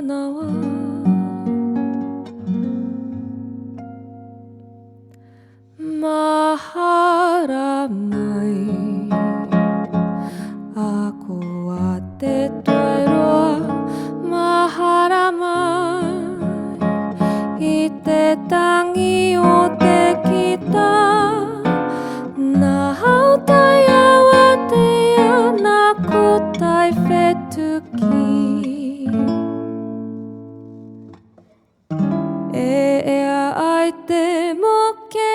nawa maharamai aku ate toeroa maharamai i te tangi o te kita na hautai awa te ana ko tai whetuki e ea ai te moke